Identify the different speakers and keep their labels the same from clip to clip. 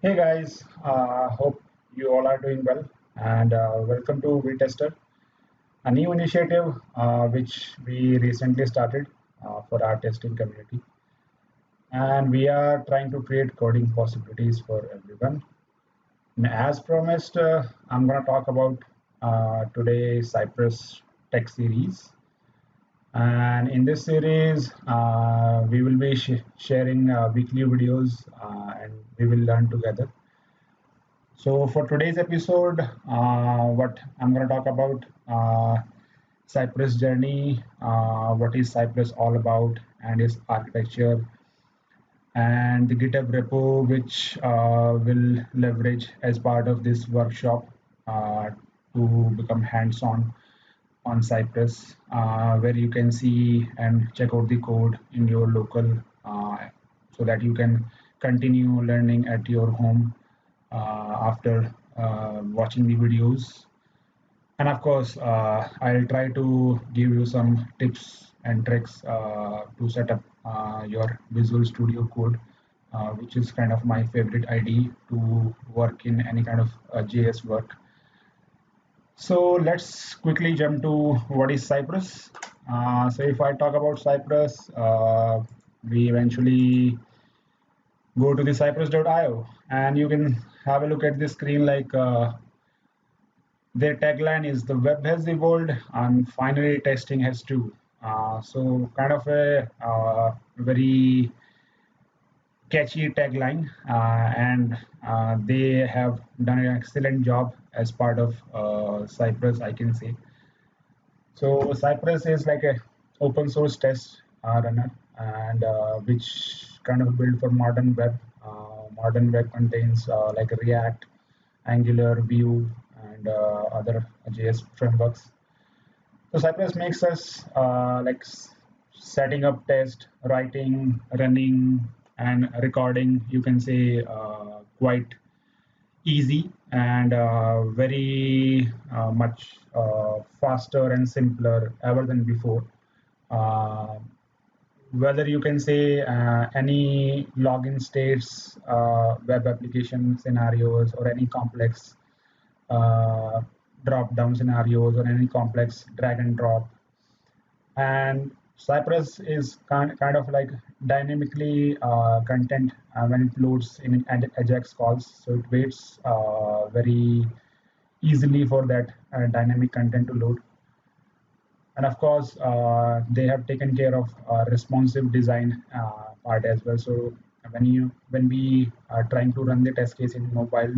Speaker 1: Hey guys, hope you all are doing well and welcome to VTester, a new initiative which we recently started for our testing community. And we are trying to create coding possibilities for everyone. And as promised, I'm going to talk about today Cypress Tech Series. And in this series, we will be sharing weekly videos and we will learn together. So for today's episode, what I'm going to talk about Cypress journey, what is Cypress all about, and its architecture, and the GitHub repo, which will leverage as part of this workshop to become hands-on on Cypress, where you can see and check out the code in your local, so that you can continue learning at your home after watching the videos. And of course, I'll try to give you some tips and tricks to set up your Visual Studio Code, which is kind of my favorite IDE to work in any kind of JS work. So let's quickly jump to what is Cypress. So if I talk about Cypress, we eventually go to the cypress.io and you can have a look at the screen like their tagline is the web has evolved and finally testing has too. So kind of a very catchy tagline, and they have done an excellent job as part of Cypress, I can say. So Cypress is like a open source test runner, and which kind of built for modern web. Modern web contains like React, Angular, Vue, and other JS frameworks. So Cypress makes us setting up test, writing, running, and recording. You can say quite easy and very much faster and simpler ever than before. Uh, Whether you can say any login states, web application scenarios, or any complex uh, drop down scenarios, or any complex drag and drop. And Cypress is kind of like dynamically content when it loads in Ajax calls. So it waits very easily for that dynamic content to load. And of course, they have taken care of responsive design part as well. So when we are trying to run the test case in mobile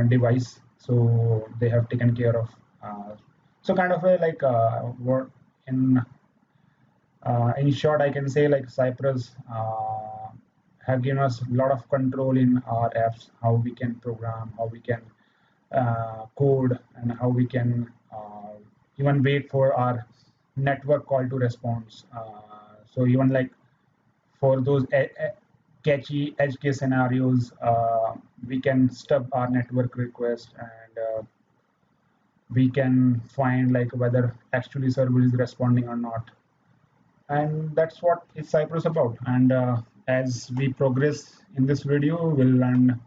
Speaker 1: device, so they have taken care of. So kind of a like what in short, I can say like Cypress have given us a lot of control in our apps, how we can program, how we can code, and how we can even wait for our network call to response. So even like for those catchy edge case scenarios, we can stub our network request and we can find like whether actually server is responding or not. And that's what is Cypress about. And as we progress in this video, we'll learn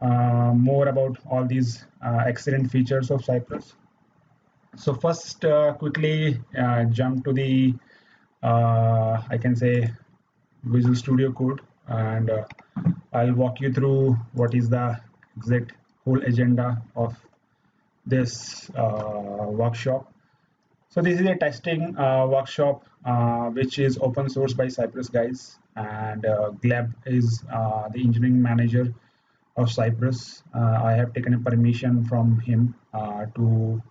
Speaker 1: more about all these excellent features of Cypress. So first, quickly jump to the, I can say, Visual Studio Code, and I'll walk you through what is the exact whole agenda of this workshop. So this is a testing workshop which is open source by Cypress guys, and Gleb is the engineering manager of Cypress. I have taken a permission from him to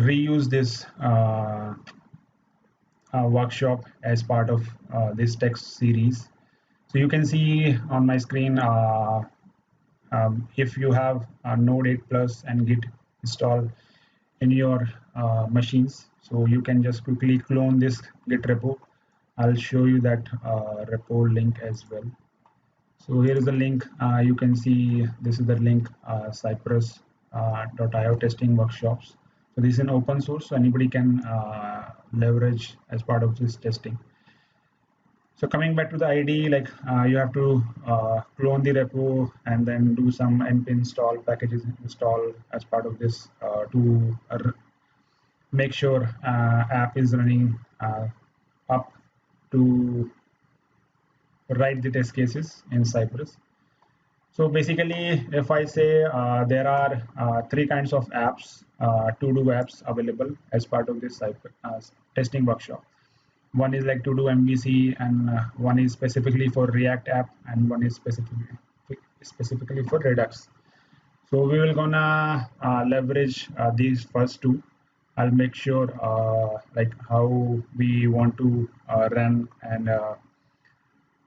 Speaker 1: reuse this workshop as part of this text series. So you can see on my screen if you have Node 8 Plus and Git installed in your machines. So you can just quickly clone this Git repo. I'll show you that repo link as well. So here is the link. You can see this is the link cypress.io testing workshops. So this is an open source, so anybody can leverage as part of this testing. So coming back to the ID, like you have to clone the repo and then do some npm install packages install as part of this to make sure app is running up to write the test cases in Cypress. So basically, if I say there are three kinds of apps, to-do apps available as part of this testing workshop. One is like to-do MVC, and one is specifically for React app, and one is specifically for Redux. So we will gonna leverage these first two. I'll make sure like how we want to run and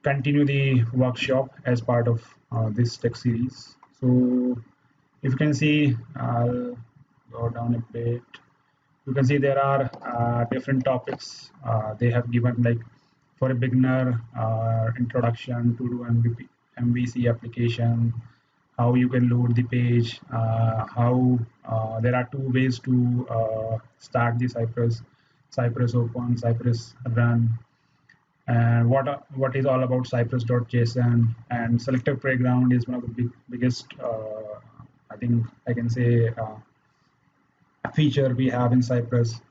Speaker 1: continue the workshop as part of this tech series. So if you can see, I'll go down a bit. You can see there are different topics they have given, like for a beginner, introduction to do MVC application, how you can load the page, how there are two ways to start the Cypress open, Cypress run, and what is all about Cypress.json. And selective playground is one of the biggest, I think I can say, feature we have in Cypress.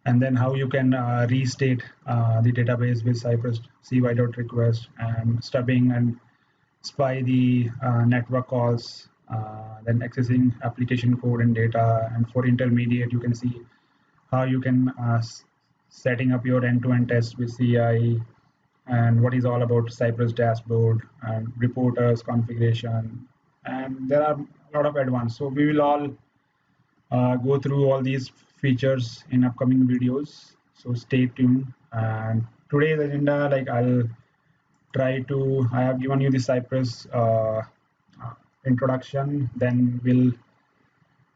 Speaker 1: And then how you can restate the database with Cypress cy.request, and stubbing and spy the network calls, then accessing application code and data. And for intermediate, you can see how you can setting up your end-to-end test with CI, and what is all about Cypress dashboard and reporters configuration. And there are a lot of advanced. So we will all go through all these features in upcoming videos. So stay tuned. And today's agenda, like I have given you the Cypress introduction, then we'll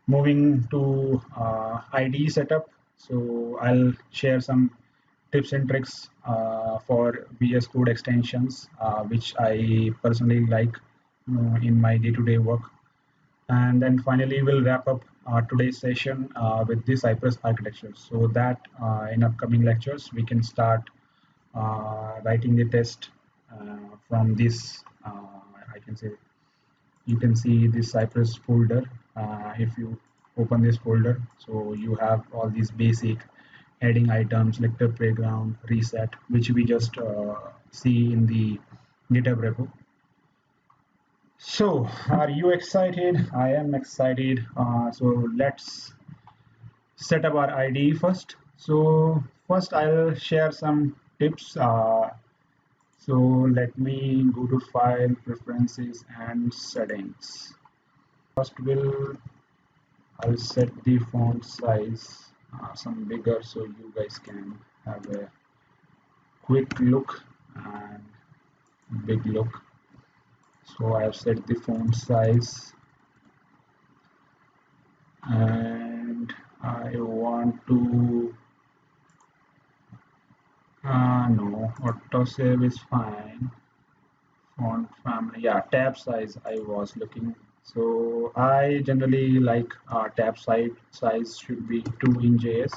Speaker 1: moving to ID setup. So I'll share some tips and tricks for VS Code extensions, which I personally like in my day-to-day work. And then finally, we'll wrap up today's session with the Cypress architecture, so that in upcoming lectures, we can start writing the test from this, I can say, you can see this Cypress folder. If you open this folder, so you have all these basic adding items, selector playground, reset, which we just see in the GitHub repo. So are you excited? I am excited. So let's set up our IDE first. So first I'll share some tips. So let me go to File, Preferences, and Settings. First I'll set the font size some bigger, so you guys can have a quick look and big look. So I have set the font size, and I want to no, autosave is fine. Font family, yeah, tab size I was looking. So I generally like tab size should be 2 in JS.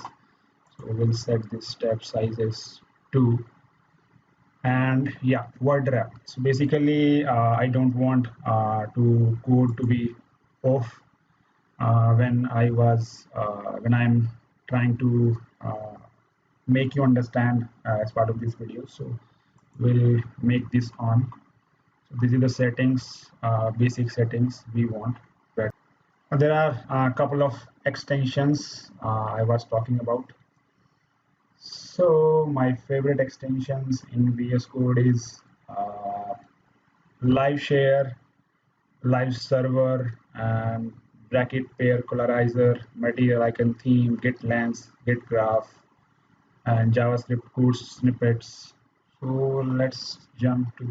Speaker 1: So we'll set this tab size as 2. And yeah, word wrap. So basically, I don't want to code to be off when I'm trying to make you understand as part of this video. So we'll make this on. So this is the settings, basic settings we want. But there are a couple of extensions I was talking about. So my favorite extensions in VS Code is Live Share, Live Server, and Bracket Pair Colorizer, Material Icon Theme, Git Lens, Git Graph, and JavaScript code snippets. So let's jump to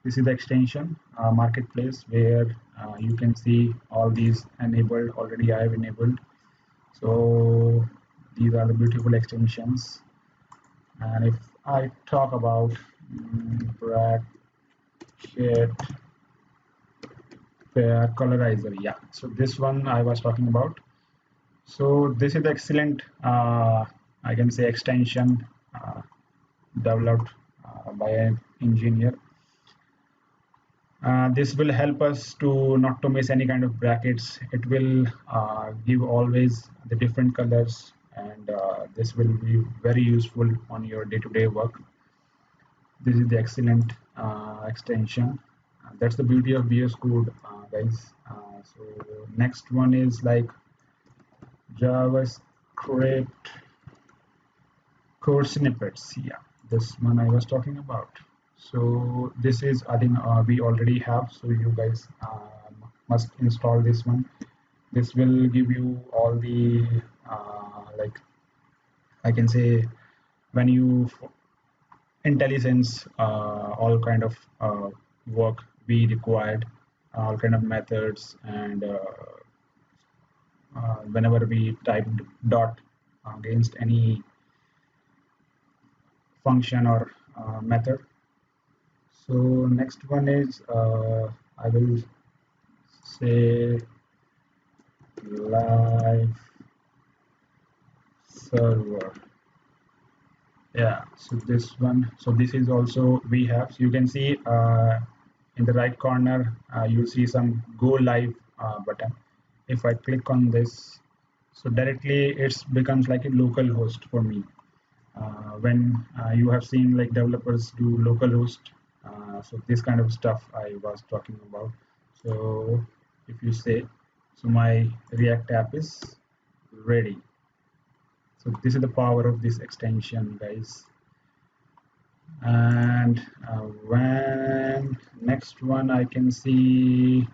Speaker 1: this is the extension marketplace, where you can see all these enabled already. I have enabled. So these are the beautiful extensions. And if I talk about Bracket Pair Colorizer, yeah, so this one I was talking about. So this is excellent, I can say, extension developed by an engineer. This will help us to not to miss any kind of brackets. It will give always the different colors, and this will be very useful on your day-to-day work. This is the excellent extension. That's the beauty of VS Code, guys. So next one is like JavaScript code snippets. Yeah, this one I was talking about. So this is, I think we already have, so you guys must install this one. This will give you all the like I can say when you IntelliSense all kind of work we required, all kind of methods, and whenever we type dot against any function or method. So next one is I will say live server. Yeah, so this one, so this is also we have, so you can see in the right corner you'll see some go live button. If I click on this, so directly it becomes like a local host for me. When you have seen like developers do local host, so this kind of stuff I was talking about. So if you say, so my React app is ready. So this is the power of this extension, guys. And when next one I can see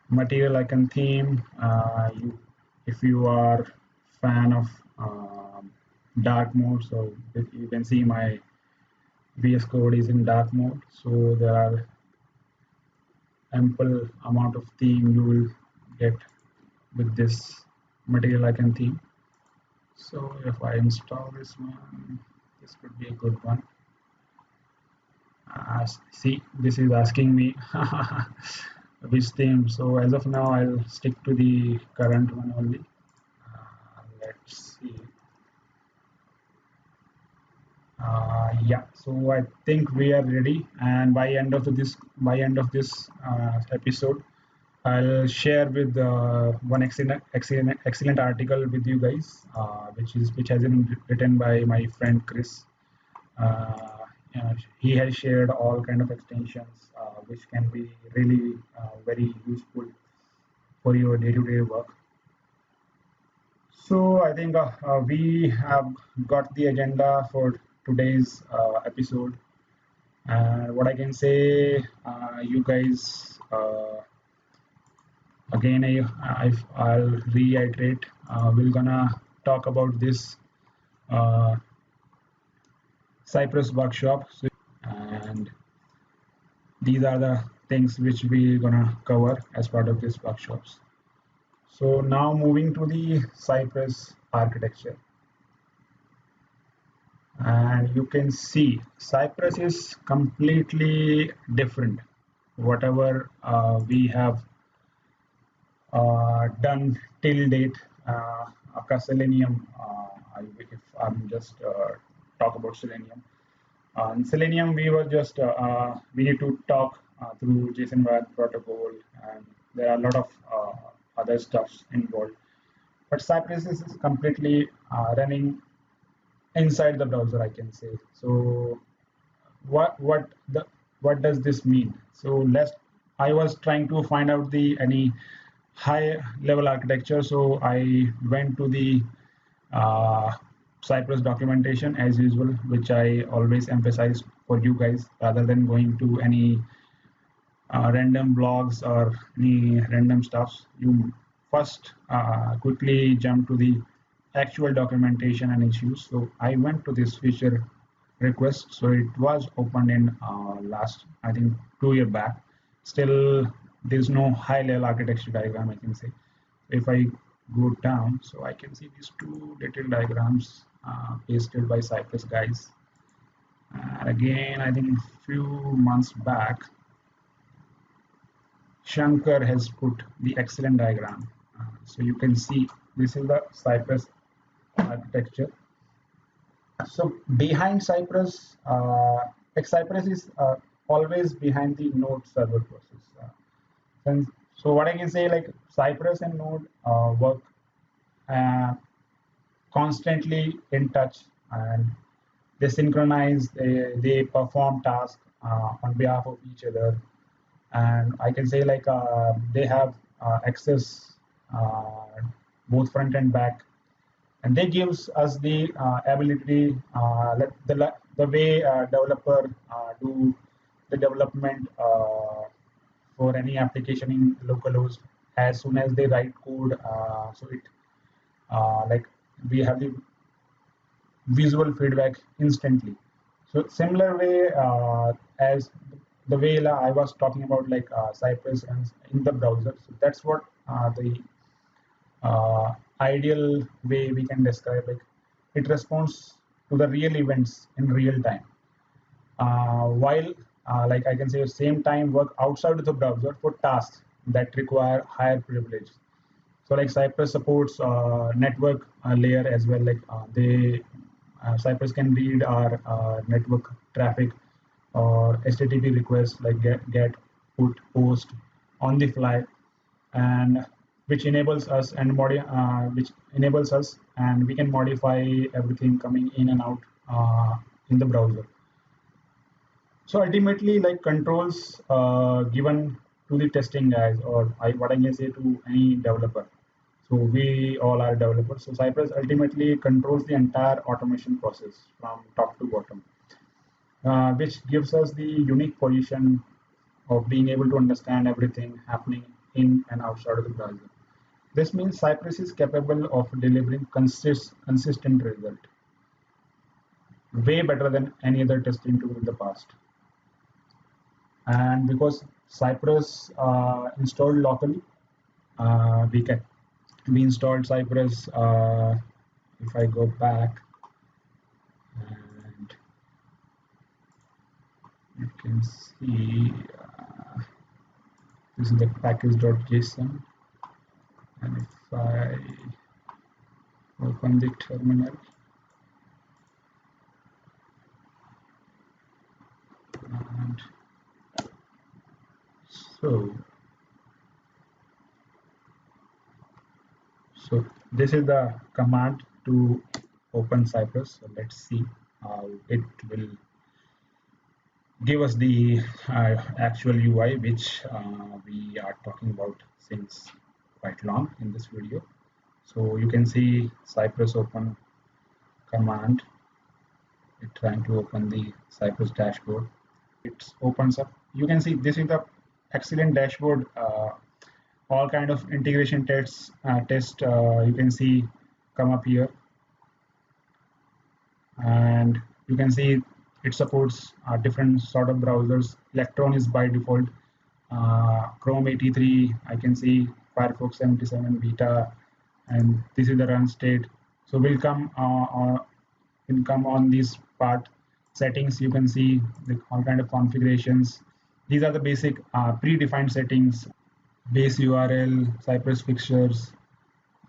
Speaker 1: material icon theme. If you are fan of dark mode, so you can see my VS Code is in dark mode. So there are ample amount of theme you will get with this material icon theme. So if I install this one, this could be a good one. See, this is asking me which theme. So as of now, I'll stick to the current one only. Let's see. Yeah, so I think we are ready, and by end of this episode, I'll share with one excellent article with you guys, which has been written by my friend Chris. He has shared all kind of extensions which can be really very useful for your day-to-day work. So I think we have got the agenda for today's episode. And what I can say, you guys, again, I'll reiterate, we're gonna talk about this Cypress workshop. And these are the things which we're gonna cover as part of these workshops. So now moving to the Cypress architecture. And you can see Cypress is completely different. Whatever we have done till date, Selenium, if I'm just talk about Selenium. In Selenium, we were just we need to talk through JSON web protocol, and there are a lot of other stuffs involved. But Cypress is completely running inside the browser, I can say. So what does this mean? So I was trying to find out the any high level architecture. So I went to the Cypress documentation as usual, which I always emphasize for you guys rather than going to any random blogs or any random stuffs. You first quickly jump to the actual documentation and issues. So I went to this feature request. So it was opened in last, I think, 2 years back. Still, there's no high level architecture diagram, I can say. If I go down, so I can see these two detailed diagrams pasted by Cypress guys. And again, I think a few months back, Shankar has put the excellent diagram. So you can see this is the Cypress architecture. So behind Cypress, like Cypress is always behind the Node server process. So what I can say, like Cypress and Node work uh, constantly in touch, and they synchronize, they perform tasks on behalf of each other. And I can say like they have access uh, both front and back, and they gives us the ability the way developer do the development for any application in localhost. As soon as they write code, so it like we have the visual feedback instantly. So similar way as the way I was talking about, like Cypress runs in the browser. So that's what the ideal way we can describe it. It responds to the real events in real time. While like I can say same time work outside of the browser for tasks that require higher privilege. So like Cypress supports network layer as well. Like they Cypress can read our network traffic or HTTP requests like get, put, post on the fly, and which enables us which enables us, and we can modify everything coming in and out in the browser. So ultimately, like controls given to the testing guys, or what I can say to any developer. So we all are developers. So Cypress ultimately controls the entire automation process from top to bottom, which gives us the unique position of being able to understand everything happening in and outside of the browser. This means Cypress is capable of delivering consistent result, way better than any other testing tool in the past. And because Cypress installed locally, we can we installed Cypress. If I go back, and you can see this is the package.json, and if I open the terminal, and so so this is the command to open Cypress. So let's see how it will give us the actual UI, which we are talking about since quite long in this video. So you can see Cypress open command. It's trying to open the Cypress dashboard. It opens up. You can see this is the excellent dashboard. All kind of integration test you can see come up here, and you can see it supports different sort of browsers. Electron is by default. Chrome 83, I can see Firefox 77 beta, and this is the run state. So we'll come on this part. Settings, you can see all kind of configurations. These are the basic predefined settings: base URL, Cypress fixtures,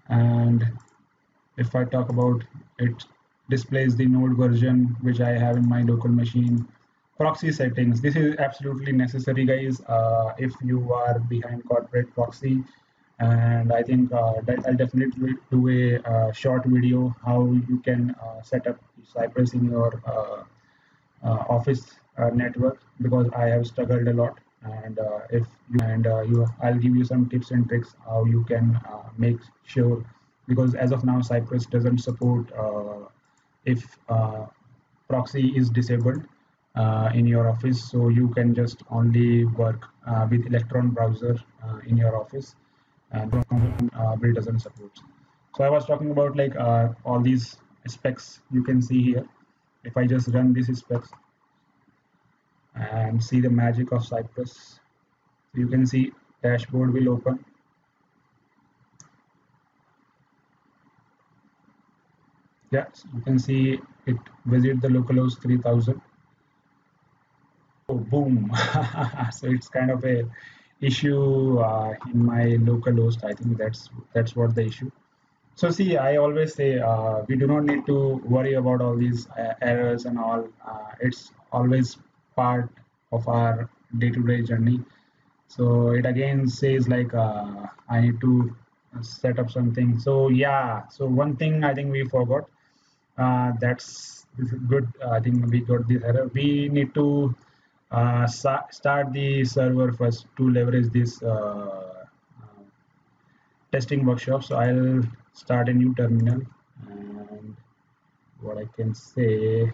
Speaker 1: and if I talk about it, displays the node version which I have in my local machine. Proxy settings. This is absolutely necessary, guys, if you are behind corporate proxy. And I think that I'll definitely do a short video how you can set up Cypress in your office network, because I have struggled a lot. And if you, I'll give you some tips and tricks how you can make sure, because as of now Cypress doesn't support if proxy is disabled in your office. So you can just only work with Electron browser in your office, and Build doesn't support. So I was talking about like all these specs you can see here. If I just run these specs and see the magic of Cypress, so you can see dashboard will open. Yes, you can see it visit the localhost 3000. Oh, boom. So it's kind of a issue in my local host. I think that's what the issue. So see, I always say we do not need to worry about all these errors and all. It's always part of our day-to-day journey. So it again says like I need to set up something. So yeah, so one thing I think we forgot. That's this is good. I think we got this error. We need to start the server first to leverage this testing workshop. So I'll start a new terminal, and what I can say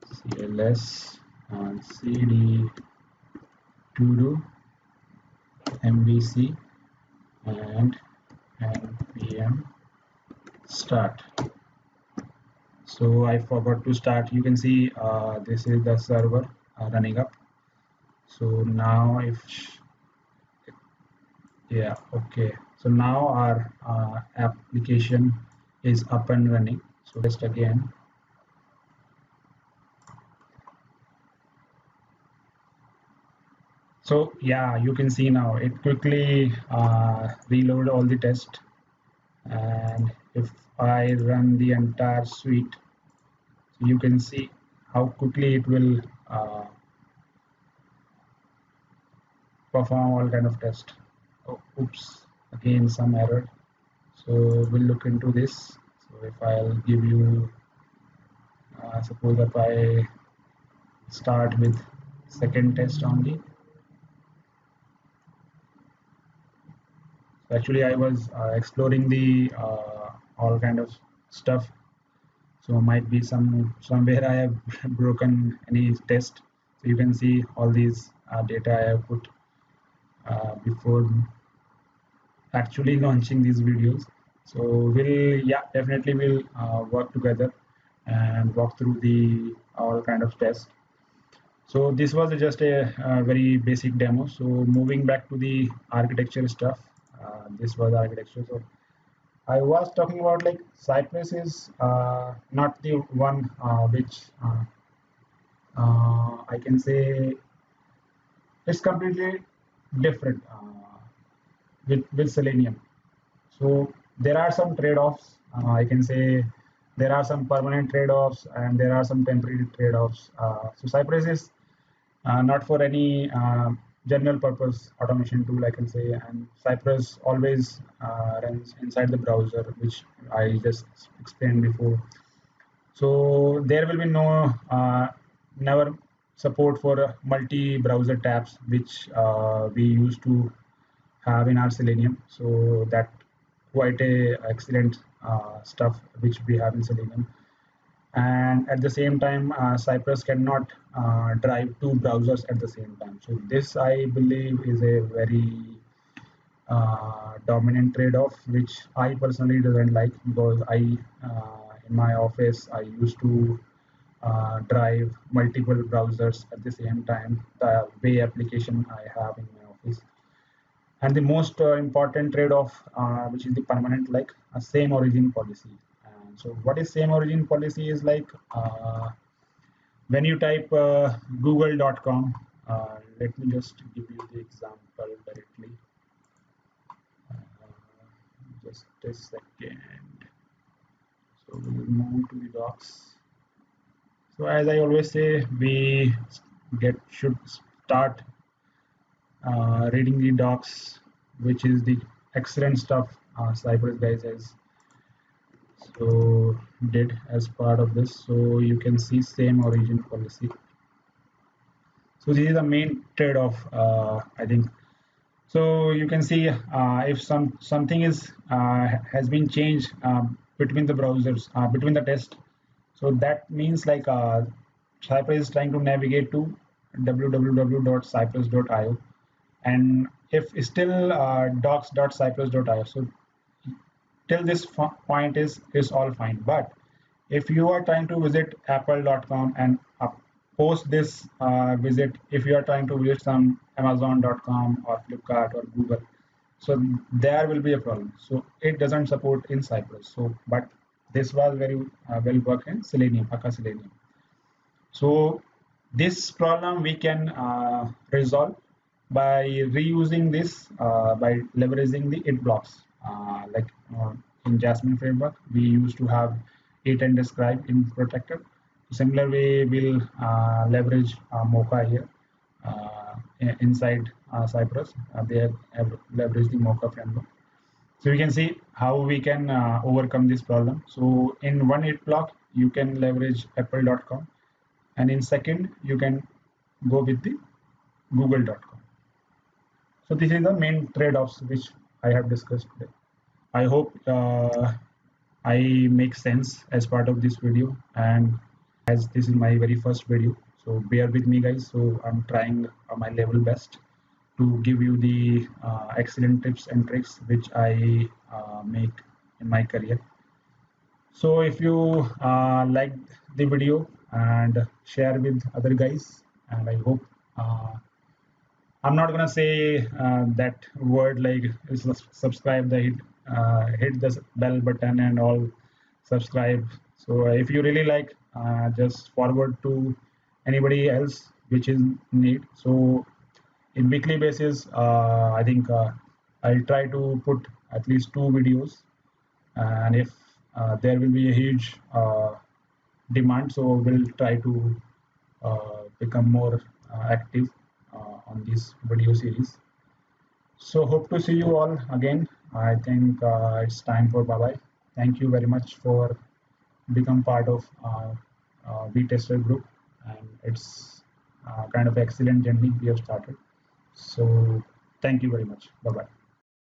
Speaker 1: cls and cd todo mbc and npm start. So I forgot to start. You can see this is the server running up. So now if yeah, okay, so now our application is up and running. So just again, so yeah, you can see now it quickly reload all the test, and if I run the entire suite, you can see how quickly it will perform all kind of test. Oh, oops, again some error. So we'll look into this. So if I'll give you, suppose if I start with second test only. So actually I was exploring the all kind of stuff. So might be somewhere I have broken any test. So you can see all these data I have put before actually launching these videos. So we'll, yeah, definitely we'll work together and walk through the all kind of tests. So this was just a very basic demo. So moving back to the architecture stuff, this was architecture. So I was talking about like Cypress is not the one which I can say it's completely different with Selenium. So there are some trade-offs. I can say there are some permanent trade-offs and there are some temporary trade-offs. So Cypress is not for any general purpose automation tool, I can say, and Cypress always runs inside the browser, which I just explained before. So there will be no never support for multi-browser tabs, which we used to have in our Selenium. So that quite a excellent stuff which we have in Selenium. And at the same time, Cypress cannot drive two browsers at the same time. So this, I believe, is a very dominant trade-off, which I personally don't like, because in my office, I used to drive multiple browsers at the same time, the way application I have in my office. And the most important trade-off, which is the permanent, like a same origin policy. And so what is same origin policy is like when you type google.com, let me just give you the example directly. Uh, just a second. So we'll move to the docs. So as I always say, we should start reading the docs, which is the excellent stuff Cypress guys has so did as part of this. So you can see same origin policy. So this is the main trade-off, I think. So you can see if something is has been changed between the browsers, between the test. So that means like Cypress is trying to navigate to www.cypress.io, and if still docs.cypress.io. So till this point is all fine. But if you are trying to visit apple.com and post this visit, if you are trying to visit some amazon.com or flipkart or google, so there will be a problem. So it doesn't support in Cypress. So but this was very well work in Selenium, Akka Selenium. So this problem we can resolve by reusing this, by leveraging the it blocks. like in Jasmine framework, we used to have it and describe in Protector. Similar way, we'll leverage Mocha here inside Cypress. They have leveraged the Mocha framework. So we can see how we can overcome this problem. So in one hit block, you can leverage apple.com, and in second, you can go with the google.com. So this is the main trade-offs which I have discussed today. I hope I make sense as part of this video, and as this is my very first video, so bear with me guys. So I'm trying my level best to give you the excellent tips and tricks which I make in my career. So if you like the video and share with other guys, and I hope I'm not gonna say that word like subscribe the hit the bell button and all subscribe. So if you really like, just forward to anybody else which is need. So in weekly basis, I think I'll try to put at least 2 videos, and if there will be a huge demand, so we'll try to become more active on this video series. So hope to see you all again. I think it's time for bye bye. Thank you very much for become part of VTester group, and it's kind of excellent journey we have started. So thank you very much. Bye bye.